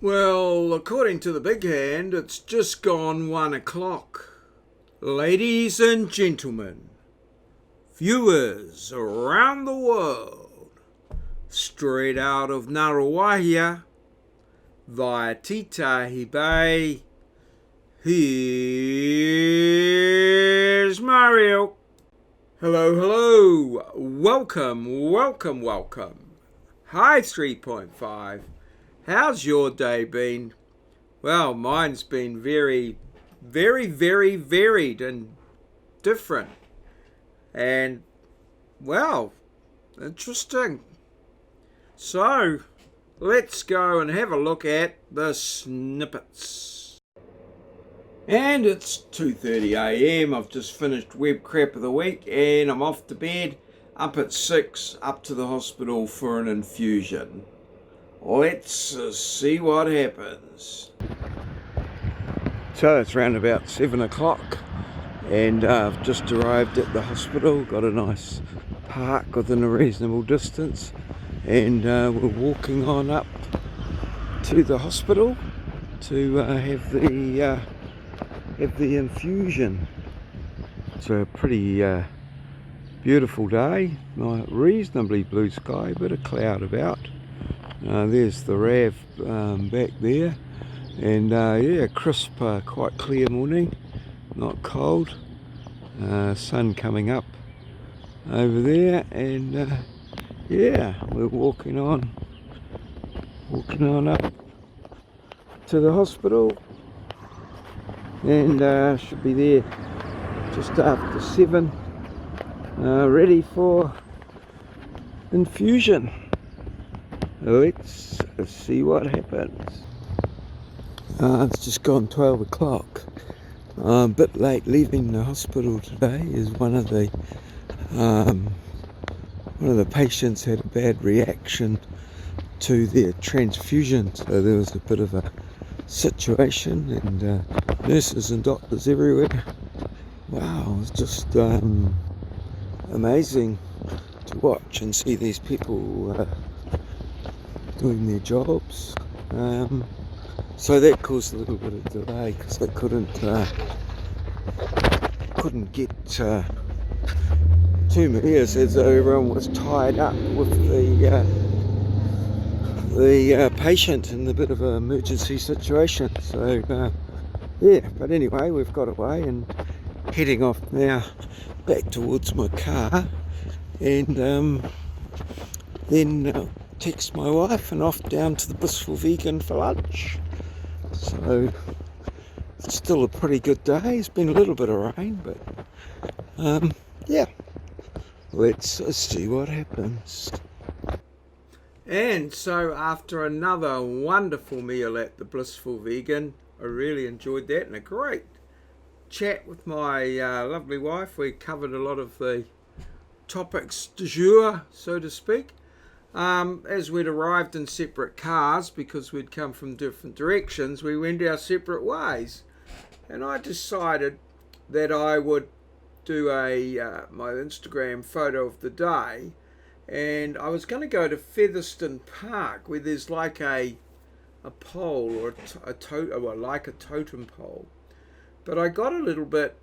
Well, according to the big hand, it's just gone 1 o'clock. Ladies and gentlemen, viewers around the world, straight out of Narawahia, via Titahi Bay, here's Maurieo. Hello, welcome. Hi 3.5. How's your day been? Well, mine's been very varied and different. And, well, interesting. So, let's go and have a look at the snippets. And it's 2:30 a.m. I've just finished web crap of the week and I'm off to bed, up at 6, up to the hospital for an infusion. Let's see what happens. So it's around about 7 o'clock and I've just arrived at the hospital, got a nice park within a reasonable distance, and we're walking on up to the hospital to have the infusion. It's a pretty beautiful day, reasonably blue sky, bit of cloud about. There's the RAV back there, and yeah, crisp, quite clear morning, not cold, sun coming up over there, and yeah, we're walking on up to the hospital, and should be there just after 7, ready for infusion. Let's see what happens. It's just gone 12 o'clock. A bit late leaving the hospital today, is one of the patients had a bad reaction to their transfusion, so there was a bit of a situation, and nurses and doctors everywhere. Wow, it's just amazing to watch and see these people doing their jobs. So that caused a little bit of delay because they couldn't get to me, as everyone was tied up with the patient in a bit of an emergency situation. So yeah, but anyway, we've got away and heading off now back towards my car, and then text my wife and off down to the Blissful Vegan for lunch. So it's still a pretty good day. It's been a little bit of rain, but yeah, let's see what happens. And so after another wonderful meal at the Blissful Vegan, I really enjoyed that, and a great chat with my lovely wife. We covered a lot of the topics du jour, so to speak. As we'd arrived in separate cars because we'd come from different directions, we went our separate ways, and I decided that I would do my Instagram photo of the day, and I was going to go to Featherston Park, where there's like a pole or a totem pole, but I got a little bit.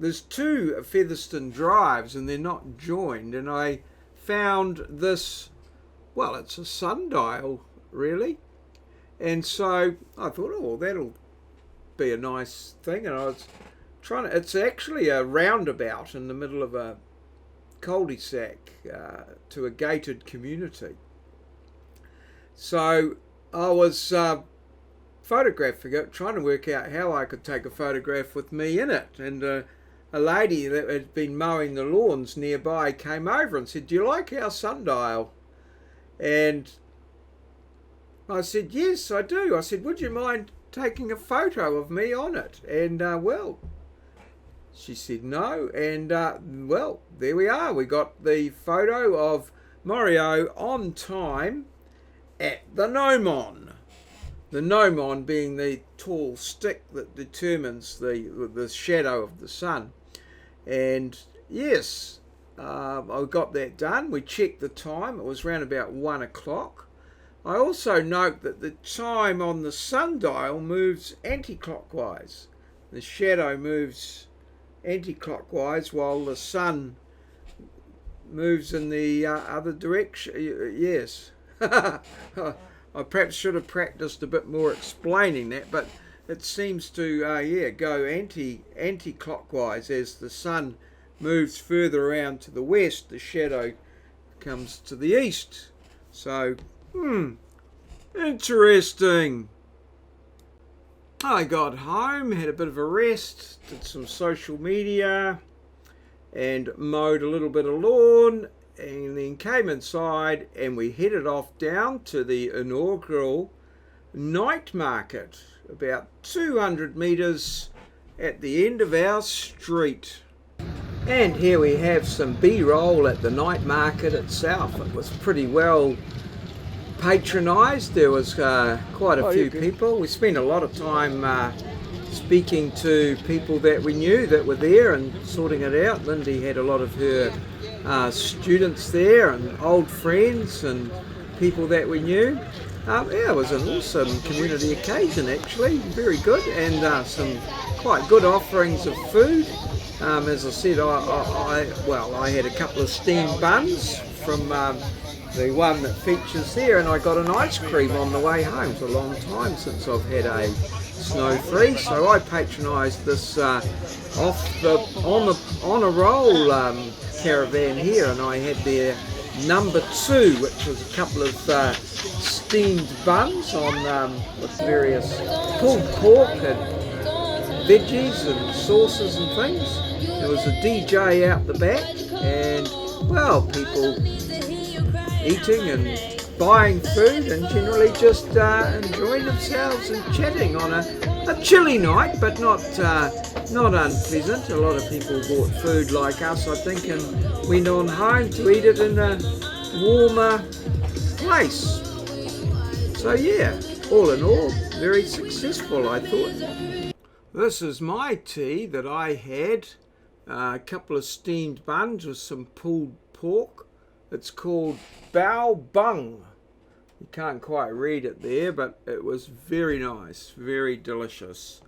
There's two Featherston drives and they're not joined, and I found this. Well, it's a sundial, really. And so I thought, oh, that'll be a nice thing. And I was it's actually a roundabout in the middle of a cul-de-sac to a gated community. So I was photographing it, trying to work out how I could take a photograph with me in it. And a lady that had been mowing the lawns nearby came over and said, "Do you like our sundial?" And I said, "Yes, I do." I said, "Would you mind taking a photo of me on it?" And well, she said no, and well, there we are. We got the photo of Maurieo on time at the gnomon. The gnomon being the tall stick that determines the shadow of the sun. And yes, I got that done. We checked the time. It was around about 1 o'clock. I also note that the time on the sundial moves anti-clockwise. The shadow moves anti-clockwise while the sun moves in the other direction. Yes. I perhaps should have practiced a bit more explaining that, but it seems to go anti-clockwise as the sun moves further around to the west. The shadow comes to the east. So, interesting. I got home, had a bit of a rest, did some social media, and mowed a little bit of lawn, and then came inside and we headed off down to the inaugural night market, about 200 metres at the end of our street. And here we have some B-roll at the night market itself. It was pretty well patronised. There was quite a few people. We spent a lot of time speaking to people that we knew that were there and sorting it out. Lindy had a lot of her students there and old friends and people that we knew. It was an awesome community occasion actually, very good, and some quite good offerings of food. As I said, I had a couple of steamed buns from the one that features there, and I got an ice cream on the way home. It's a long time since I've had a snow-free, so I patronised this on a roll caravan here, and I had their number 2, which was a couple of steamed buns on with various pulled pork and veggies and sauces and things. There was a DJ out the back, and well, people eating and buying food and generally just enjoying themselves and chatting on a chilly night, but not unpleasant. A lot of people bought food like us, I think, and went on home to eat it in a warmer place. So yeah, all in all, very successful, I thought. This is my tea that I had. A couple of steamed buns with some pulled pork. It's called bao bung. You can't quite read it there, but it was very nice, very delicious.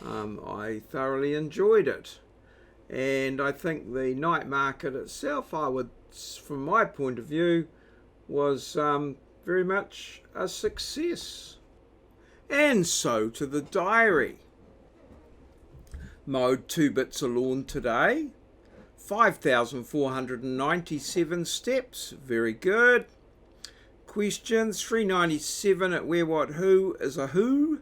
I thoroughly enjoyed it. And I think the night market itself, from my point of view, was very much a success. And so to the diary. Mowed 2 bits of lawn today. 5,497 steps, very good. Questions, 397 at wherewhatwho is a who.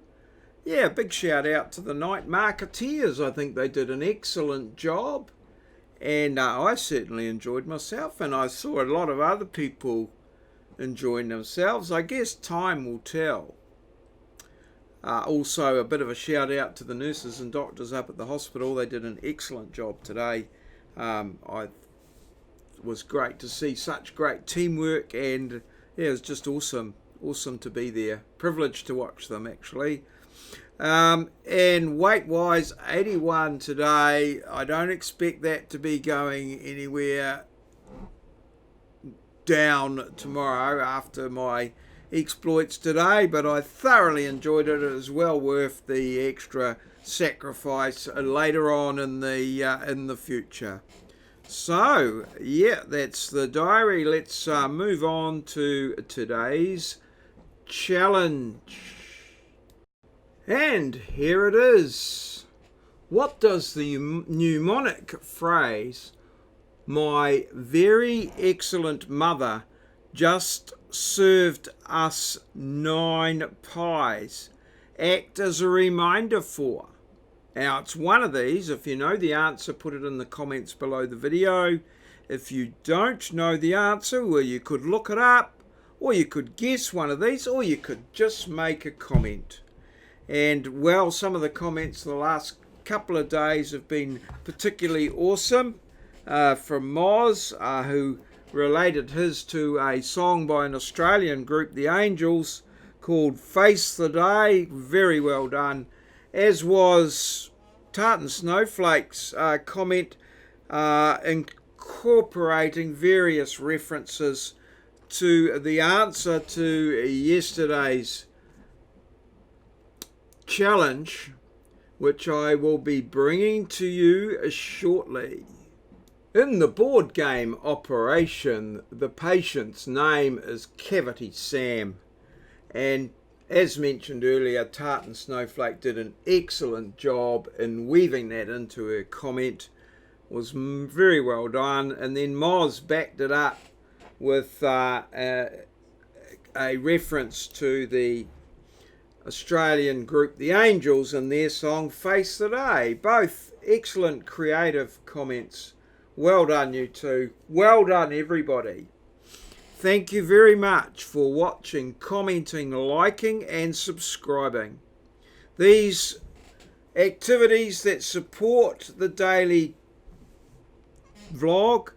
Yeah, big shout out to the night marketeers. I think they did an excellent job. And I certainly enjoyed myself, and I saw a lot of other people enjoying themselves. I guess time will tell. Also, a bit of a shout out to the nurses and doctors up at the hospital. They did an excellent job today. It was great to see such great teamwork, and yeah, it was just awesome to be there. Privileged to watch them actually. And weight-wise, 81 today. I don't expect that to be going anywhere down tomorrow after my exploits today, but I thoroughly enjoyed it. It was well worth the extra sacrifice later on in the future. So yeah, that's the diary. Let's move on to today's challenge. And here it is. What does the mnemonic phrase "my very excellent mother just served us 9 pies" act as a reminder for? Now, it's one of these. If you know the answer, put it in the comments below the video. If you don't know the answer, well, you could look it up, or you could guess one of these, or you could just make a comment. And well, some of the comments the last couple of days have been particularly awesome. From Moz, who related his to a song by an Australian group, The Angels, called Face the Day. Very well done. As was Tartan Snowflake's comment incorporating various references to the answer to yesterday's challenge, which I will be bringing to you shortly. In the board game Operation, the patient's name is Cavity Sam, and as mentioned earlier, Tartan Snowflake did an excellent job in weaving that into her comment. It was very well done, and then Moz backed it up with a reference to the Australian group The Angels and their song Face the Day. Both excellent creative comments. Well done, you two. Well done, everybody. Thank you very much for watching, commenting, liking and subscribing. These activities that support the daily vlog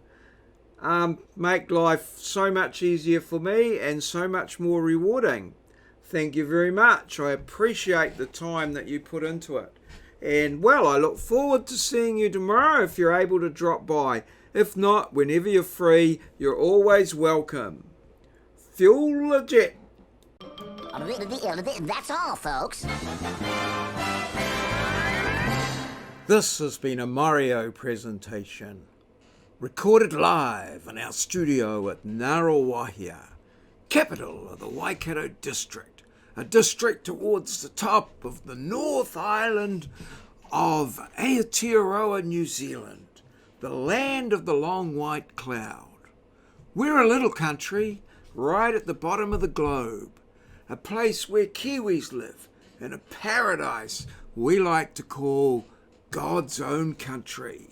make life so much easier for me and so much more rewarding. Thank you very much. I appreciate the time that you put into it. And well, I look forward to seeing you tomorrow if you're able to drop by. If not, whenever you're free, you're always welcome. Fuel legit. That's all, folks. This has been a maurieos presentation, recorded live in our studio at Ngaruawahia, capital of the Waikato district, a district towards the top of the North Island of Aotearoa, New Zealand, the land of the long white cloud. We're a little country right at the bottom of the globe, a place where Kiwis live in a paradise we like to call God's own country.